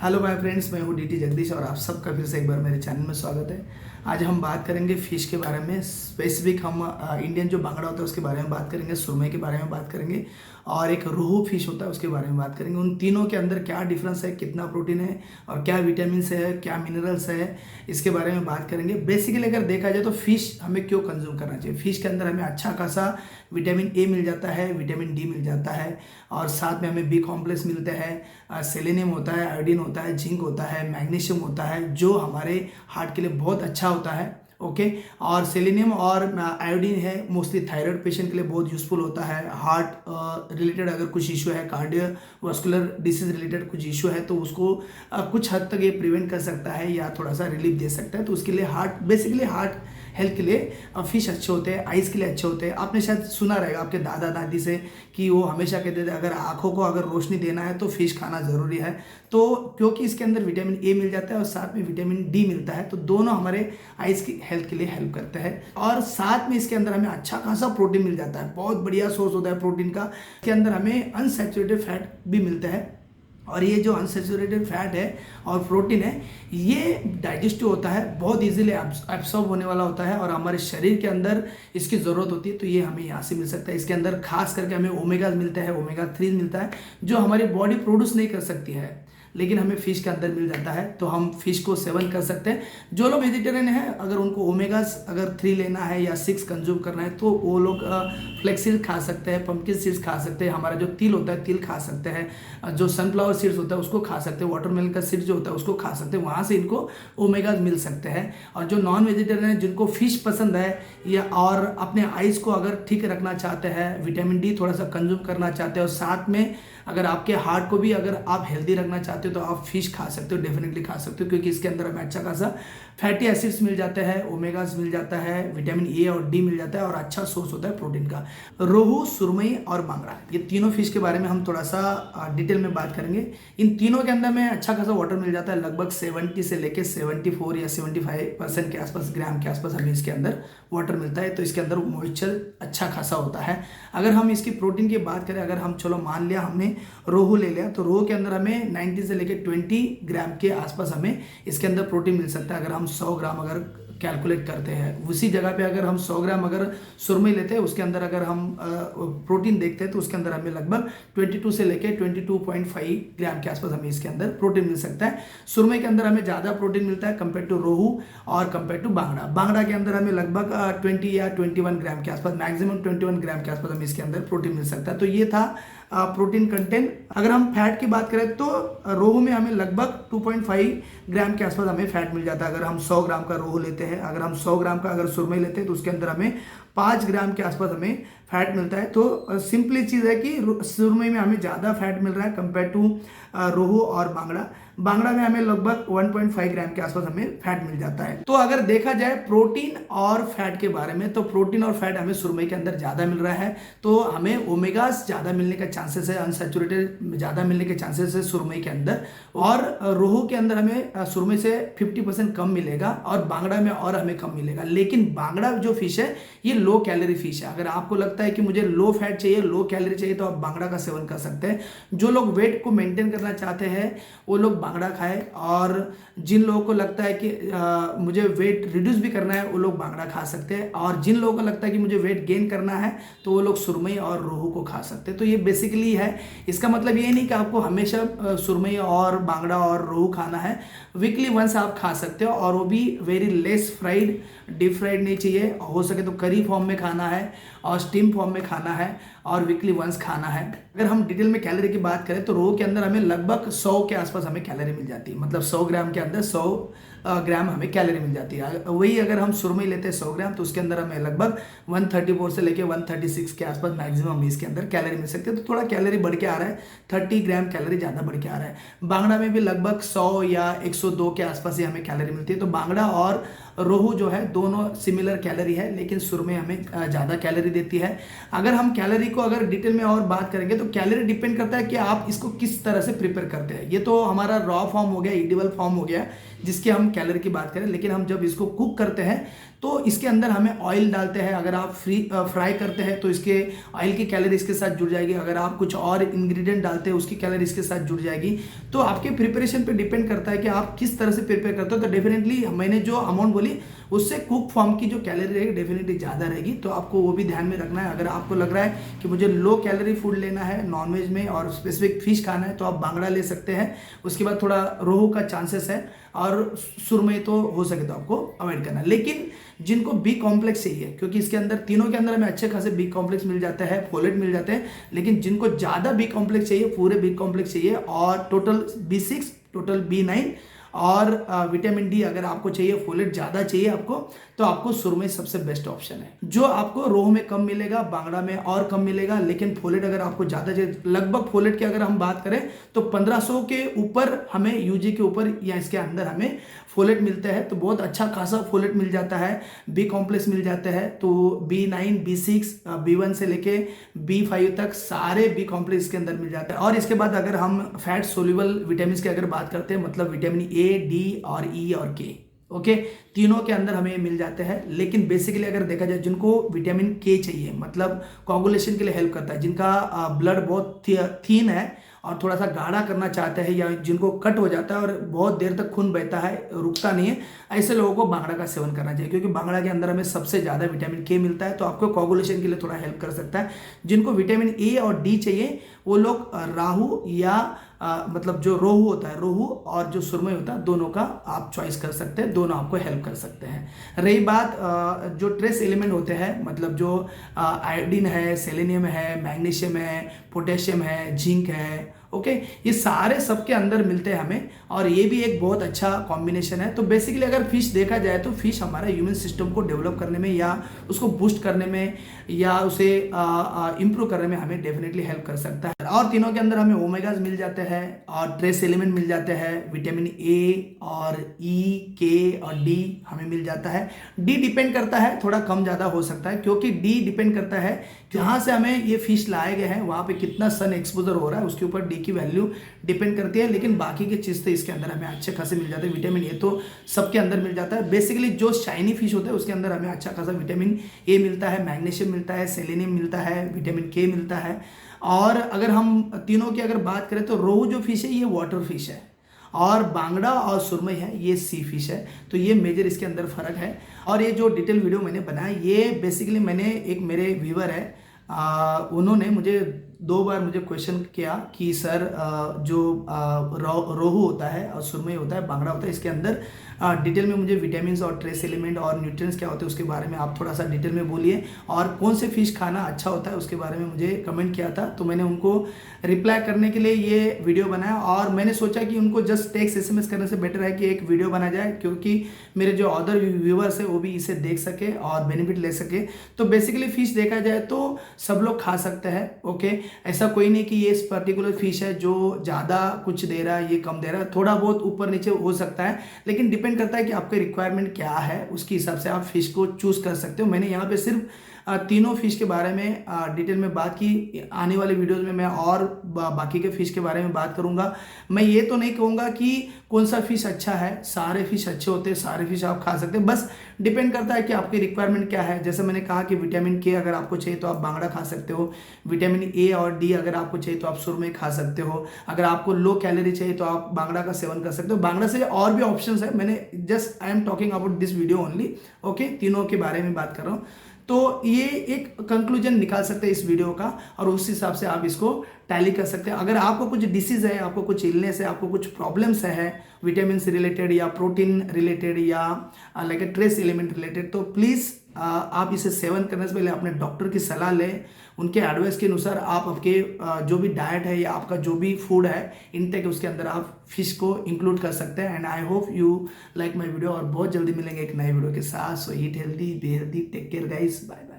Hello my friends, मैं हूँ DT Jagdish और आप सबका फिर से एक बार मेरे चैनल में स्वागत है। आज हम बात करेंगे फ़िश के बारे में। स्पेसिफिक हम इंडियन जो बांगड़ा होता है उसके बारे में बात करेंगे, सुरमई के बारे में बात करेंगे और एक रोहू फिश होता है उसके बारे में बात करेंगे। उन तीनों के अंदर क्या डिफरेंस है, कितना प्रोटीन है और क्या विटामिन है, क्या मिनरल्स है, इसके बारे में बात करेंगे। बेसिकली अगर देखा जाए तो फ़िश हमें क्यों कंज्यूम करना चाहिए। फ़िश के अंदर हमें अच्छा खासा विटामिन ए मिल जाता है, विटामिन डी मिल जाता है और साथ में हमें बी कॉम्प्लेक्स मिलता है, सेलेनियम होता है, आयोडीन होता है, जिंक होता है, मैग्नीशियम होता है जो हमारे हार्ट के लिए बहुत अच्छा होता है। ओके। और सेलेनियम और आयोडीन है मोस्टली थायराइड पेशेंट के लिए बहुत यूजफुल होता है। हार्ट रिलेटेड अगर कुछ इशू है, कार्डियोवास्कुलर डिसीज रिलेटेड कुछ इशू है तो उसको कुछ हद तक ये प्रिवेंट कर सकता है या थोड़ा सा रिलीफ दे सकता है। तो उसके लिए बेसिकली हार्ट हेल्थ के लिए फिश अच्छे होते हैं, आइज़ के लिए अच्छे होते हैं। आपने शायद सुना रहेगा आपके दादा दादी से कि वो हमेशा कहते थे अगर आंखों को अगर रोशनी देना है तो फिश खाना ज़रूरी है। तो क्योंकि इसके अंदर विटामिन ए मिल जाता है और साथ में विटामिन डी मिलता है तो दोनों हमारे आइज़ की हेल्थ के लिए हेल्प करते हैं। और साथ में इसके अंदर हमें अच्छा खासा प्रोटीन मिल जाता है, बहुत बढ़िया सोर्स होता है प्रोटीन का। इसके अंदर हमें अनसैचुरेटेड फैट भी मिलता है और ये जो अनसैचुरेटेड फैट है और प्रोटीन है ये डाइजेस्टिव होता है, बहुत इजीली एब्सॉर्ब होने वाला होता है और हमारे शरीर के अंदर इसकी ज़रूरत होती है। तो ये हमें यहाँ से मिल सकता है। इसके अंदर खास करके हमें ओमेगाज मिलता है, ओमेगा 3 मिलता है जो हमारी बॉडी प्रोड्यूस नहीं कर सकती है लेकिन हमें फ़िश के अंदर मिल जाता है। तो हम फ़िश को सेवन कर सकते हैं। जो लोग वेजिटेरियन हैं अगर उनको ओमेगास अगर 3 लेना है या 6 कंज्यूम करना है तो वो लोग फ्लेक्स सीड्स खा सकते हैं, पंपकिन सीड्स खा सकते हैं, हमारा जो तिल होता है तिल खा सकते हैं, जो सनफ्लावर सीड्स होता है उसको खा सकते हैं, वाटरमेलन का सीड्स जो होता है उसको खा सकते हैं, वहाँ से इनको ओमेगाज मिल सकते हैं। और जो नॉन वेजिटेरियन है जिनको फ़िश पसंद है या और अपने आइज़ को अगर ठीक रखना चाहते हैं, विटामिन डी थोड़ा सा कंज्यूम करना चाहते हैं और साथ में अगर आपके हार्ट को भी अगर आप हेल्दी रखना चाहते हो तो आप फिश खा सकते हो, डेफिनेटली खा सकते हो क्योंकि इसके अंदर हमें अच्छा खासा फैटी एसिड्स मिल जाते हैं, ओमेगास मिल जाता है, विटामिन ए और डी मिल जाता है और अच्छा सोर्स होता है प्रोटीन का। रोहू, सुरमई और बांगड़ा ये तीनों फिश के बारे में हम थोड़ा सा डिटेल में बात करेंगे। इन तीनों के अंदर में अच्छा खासा वाटर मिल जाता है, लगभग 70 से लेके 74 या 75% के आसपास ग्राम के आसपास हमें इसके अंदर वाटर मिलता है। तो इसके अंदर मॉइस्चर अच्छा खासा होता है। अगर हम इसकी प्रोटीन की बात करें, अगर हम चलो मान लिया हमने रोहू ले लिया तो रोहू के अंदर हमें 19 से लेकर 20 ग्राम के आसपास हमें इसके अंदर प्रोटीन मिल सकता है। अगर हम 100 ग्राम अगर कैलकुलेट करते हैं उसी जगह पे अगर हम 100 ग्राम अगर सुरमई लेते हैं उसके अंदर अगर हम प्रोटीन देखते हैं तो उसके अंदर हमें लगभग 22 से लेकर 22.5 ग्राम के आसपास हमें इसके अंदर प्रोटीन मिल सकता है। सुरमई के अंदर हमें ज़्यादा प्रोटीन मिलता है कंपेयर टू रोहू और कंपेयर टू बांगड़ा। बांगड़ा के अंदर हमें लगभग 20 या 21 ग्राम के आसपास, मैक्सिमम 21 ग्राम के आसपास हमें इसके अंदर प्रोटीन मिल सकता है। तो ये था प्रोटीन कंटेंट। अगर हम फैट की बात करें तो रोहू में हमें लगभग 2.5 ग्राम के आसपास हमें फैट मिल जाता है अगर हम 100 ग्राम का रोहू लेते हैं। अगर हम 100 ग्राम का अगर सुरमई लेते हैं तो उसके अंदर हमें 5 ग्राम के आसपास हमें फैट मिलता है। तो सिंपली चीज़ है कि सुरमई में हमें ज़्यादा फैट मिल रहा है कंपेयर टू रोहू और बांगड़ा। बांगड़ा में हमें लगभग 1.5 ग्राम के आसपास हमें फैट मिल जाता है। तो अगर देखा जाए प्रोटीन और फैट के बारे में तो प्रोटीन और फैट हमें सुरमई के अंदर ज़्यादा मिल रहा है। तो हमें ओमेगास ज़्यादा मिलने का चांसेस है, अनसैचुरेटेड ज़्यादा मिलने के चांसेस है सुरमई के अंदर। और रोहू के अंदर हमें सुरमई से 50% कम मिलेगा और बांगड़ा में और हमें कम मिलेगा। लेकिन बांगड़ा जो फिश है ये लो कैलोरी फिश है। अगर आपको लगता है कि मुझे लो फैट चाहिए, लो कैलोरी चाहिए तो आप बांगड़ा का सेवन कर सकते हैं। जो लोग वेट को मेंटेन करना चाहते हैं वो लोग बांगड़ा खाएं और जिन लोगों को लगता है कि मुझे वेट रिड्यूस भी करना है वो लोग बांगड़ा खा सकते हैं और जिन लोगों को लगता है कि मुझे वेट गेन करना है तो वो लोग सुरमई और रोहू को खा सकते हैं। तो ये बेसिकली है। इसका मतलब ये नहीं कि आपको हमेशा सुरमई और बांगड़ा और रोहू खाना है, वीकली वंस आप खा सकते हो और वो भी very less fried, deep fried नहीं चाहिए, हो सके तो करी फॉर्म में खाना है और स्टीम फॉर्म में खाना है और वीकली वंस खाना है। अगर हम डिटेल में कैलोरी की बात करें तो रोहू के अंदर हमें लगभग 100 के आसपास हमें कैलोरी मिल जाती है, मतलब 100 ग्राम के अंदर 100 ग्राम हमें कैलोरी मिल जाती है। वही अगर हम सुरमई लेते हैं 100 ग्राम तो उसके अंदर हमें लगभग 134 से लेके 136 के आसपास मैक्सिमम हमें इसके अंदर कैलोरी मिल सकती है। तो थोड़ा कैलोरी बढ़ के आ रहा है, 30 ग्राम कैलोरी ज़्यादा बढ़ के आ रहा है। बांगड़ा में भी लगभग 100 या 102 के आसपास ही हमें कैलोरी मिलती है। तो बांगड़ा और रोहू जो है दोनों सिमिलर कैलोरी है लेकिन सुरमई हमें ज़्यादा कैलोरी देती है। अगर हम कैलोरी को को अगर डिटेल में और बात करेंगे तो कैलोरी डिपेंड करता है कि आप इसको किस तरह से प्रिपेयर करते हैं। ये तो हमारा रॉ फॉर्म हो गया, ईडेबल फॉर्म हो गया, जिसके हम कैलोरी की बात करें। लेकिन हम जब इसको कुक करते हैं तो इसके अंदर हमें ऑयल डालते हैं। अगर आप फ्राई करते हैं तो इसके ऑयल की कैलोरी इसके साथ जुड़ जाएगी। अगर आप कुछ और इंग्रेडिएंट डालते हैं उसकी कैलोरी इसके साथ जुड़ जाएगी। तो आपके प्रिपरेशन पे डिपेंड करता है कि आप किस तरह से प्रिपेयर करते हो। तो डेफिनेटली मैंने जो अमाउंट बोली उससे कुक फॉर्म की जो कैलोरी रहेगी डेफिनेटली ज़्यादा रहेगी। तो आपको वो भी ध्यान में रखना है। अगर आपको लग रहा है कि मुझे लो कैलोरी फूड लेना है नॉनवेज में और स्पेसिफिक फिश खाना है तो आप बांगड़ा ले सकते हैं। उसके बाद थोड़ा रोहू का चांसेस है और सुरमई तो हो सके तो आपको अवॉइड करना है। लेकिन जिनको बी कॉम्प्लेक्स चाहिए, क्योंकि इसके अंदर तीनों के अंदर हमें अच्छे खासे बी कॉम्प्लेक्स मिल जाते हैं, फोलेट मिल जाते हैं, लेकिन जिनको ज़्यादा बी कॉम्प्लेक्स चाहिए, पूरे बी कॉम्प्लेक्स चाहिए और टोटल B6, टोटल B9 और विटामिन डी अगर आपको चाहिए, फोलेट ज़्यादा चाहिए आपको, तो आपको सुरमई सबसे बेस्ट ऑप्शन है। जो आपको रोहू में कम मिलेगा, बांगड़ा में और कम मिलेगा, लेकिन फोलेट अगर आपको ज़्यादा चाहिए, लगभग फोलेट की अगर हम बात करें तो 1500 के ऊपर हमें यूजी के ऊपर या इसके अंदर हमें फोलेट मिलते हैं। तो बहुत अच्छा खासा फोलेट मिल जाता है, बी कॉम्प्लेक्स मिल जाता है। तो B9, B6, B1 से लेके B5 तक सारे बी कॉम्प्लेक्स के अंदर मिल जाता है। और इसके बाद अगर हम फैट सोल्यूबल विटामिन की अगर बात करते हैं, मतलब विटामिन A, D और E और K, ओके, तीनों के अंदर हमें मिल जाते हैं। लेकिन बेसिकली अगर देखा जाए जिनको विटामिन के चाहिए, मतलब कोगुलेशन के लिए हेल्प करता है, जिनका ब्लड बहुत थीन है और थोड़ा सा गाढ़ा करना चाहते हैं, या जिनको कट हो जाता है और बहुत देर तक खून बहता है, रुकता नहीं है, ऐसे लोगों को बांगड़ा का सेवन करना चाहिए। क्योंकि बांगड़ा के अंदर हमें सबसे ज़्यादा विटामिन के मिलता है, तो आपको कोगुलेशन के लिए थोड़ा हेल्प कर सकता है। जिनको विटामिन ए और डी चाहिए वो लोग राहू या मतलब जो रोहू होता है, रोहू और जो सुरमई होता है, दोनों का आप चॉइस कर सकते हैं, दोनों आपको हेल्प कर सकते हैं। रही बात जो ट्रेस एलिमेंट होते हैं, मतलब जो आयोडीन है, सेलेनियम है, मैग्नीशियम है, पोटेशियम है, जिंक है, ओके, ये सारे सबके अंदर मिलते हैं हमें, और ये भी एक बहुत अच्छा कॉम्बिनेशन है। तो बेसिकली अगर फिश देखा जाए तो फिश हमारा इम्यून सिस्टम को डेवलप करने में या उसको बूस्ट करने में या उसे इम्प्रूव करने में हमें डेफिनेटली हेल्प कर सकता है। और तीनों के अंदर हमें ओमेगाज मिल जाते हैं और ट्रेस एलिमेंट मिल जाते हैं, विटामिन ए और ई, के और डी हमें मिल जाता है। डी डिपेंड करता है, थोड़ा कम ज़्यादा हो सकता है, क्योंकि डी डिपेंड करता है जहाँ से हमें ये फिश लाए गए हैं वहाँ पे कितना सन एक्सपोजर हो रहा है, उसके ऊपर डी की वैल्यू डिपेंड करती है। लेकिन बाकी की चीज़ तो इसके अंदर हमें अच्छे खासे मिल जाते हैं। विटामिन ए तो सबके अंदर मिल जाता है। बेसिकली जो शाइनी फिश होता है उसके अंदर हमें अच्छा खासा विटामिन ए मिलता है, मैग्नीशियम मिलता है, सेलेनियम मिलता है, विटामिन के मिलता है। और अगर हम तीनों की अगर बात करें तो रोहू जो फिश है ये वाटर फिश है, और बांगड़ा और सुरमई है ये सी फिश है। तो ये मेजर इसके अंदर फ़र्क है। और ये जो डिटेल वीडियो मैंने बनाया ये बेसिकली मैंने एक मेरे व्यूवर है, उन्होंने मुझे 2 बार मुझे क्वेश्चन किया कि सर जो रोहू होता है और सुरमई होता है, बांगड़ा होता है, इसके अंदर डिटेल में मुझे विटामिन और ट्रेस एलिमेंट और न्यूट्रिएंट्स क्या होते हैं उसके बारे में आप थोड़ा सा डिटेल में बोलिए, और कौन से फिश खाना अच्छा होता है उसके बारे में मुझे कमेंट किया था। तो मैंने उनको रिप्लाई करने के लिए ये वीडियो बनाया, और मैंने सोचा कि उनको जस्ट टेक्स्ट SMS करने से बेटर है कि एक वीडियो बना जाए, क्योंकि मेरे जो अदर व्यूवर्स है वो भी इसे देख सके और बेनिफिट ले सके। तो बेसिकली फिश देखा जाए तो सब लोग खा सकते हैं, ओके, ऐसा कोई नहीं कि ये पर्टिकुलर फिश है जो ज़्यादा कुछ दे रहा है, ये कम दे रहा है, थोड़ा बहुत ऊपर नीचे हो सकता है, लेकिन डिपेंड करता है कि आपके रिक्वायरमेंट क्या है, उसके हिसाब से आप फिश को चूज कर सकते हो। मैंने यहाँ पे सिर्फ तीनों फिश के बारे में डिटेल में बात की। आने वाले वीडियोस में मैं और बाकी के फिश के बारे में बात करूंगा। मैं ये तो नहीं कहूँगा कि कौन सा फिश अच्छा है, सारे फिश अच्छे होते हैं, सारे फिश आप खा सकते हैं, बस डिपेंड करता है कि आपकी रिक्वायरमेंट क्या है। जैसे मैंने कहा कि विटामिन के अगर आपको चाहिए तो आप बांगड़ा खा सकते हो, विटामिन ए और डी अगर आपको चाहिए तो आप सुरमई खा सकते हो, अगर आपको लो कैलोरी चाहिए तो आप बांगड़ा का सेवन कर सकते हो। बांगड़ा से और भी ऑप्शंस है, मैंने just I am talking about this video only, okay, तीनों के बारे में बात कर रहा हूँ। तो ये एक कंक्लूजन निकाल सकते हैं इस वीडियो का, और उस हिसाब से आप इसको टैली कर सकते हैं। अगर आपको कुछ डिसीज है, आपको कुछ इलनेस है, आपको कुछ प्रॉब्लम्स है विटामिन से रिलेटेड या प्रोटीन रिलेटेड या लाइक ट्रेस एलिमेंट रिलेटेड, तो प्लीज़ आप इसे सेवन करने से पहले अपने डॉक्टर की सलाह लें। उनके एडवाइस के अनुसार आप आपके जो भी डाइट है या आपका जो भी फूड है इनटेक उसके अंदर आप फिश को इंक्लूड कर सकते हैं। And I hope you like my video, और बहुत जल्दी मिलेंगे एक नए वीडियो के साथ। So eat healthy, be healthy, take care guys, bye bye.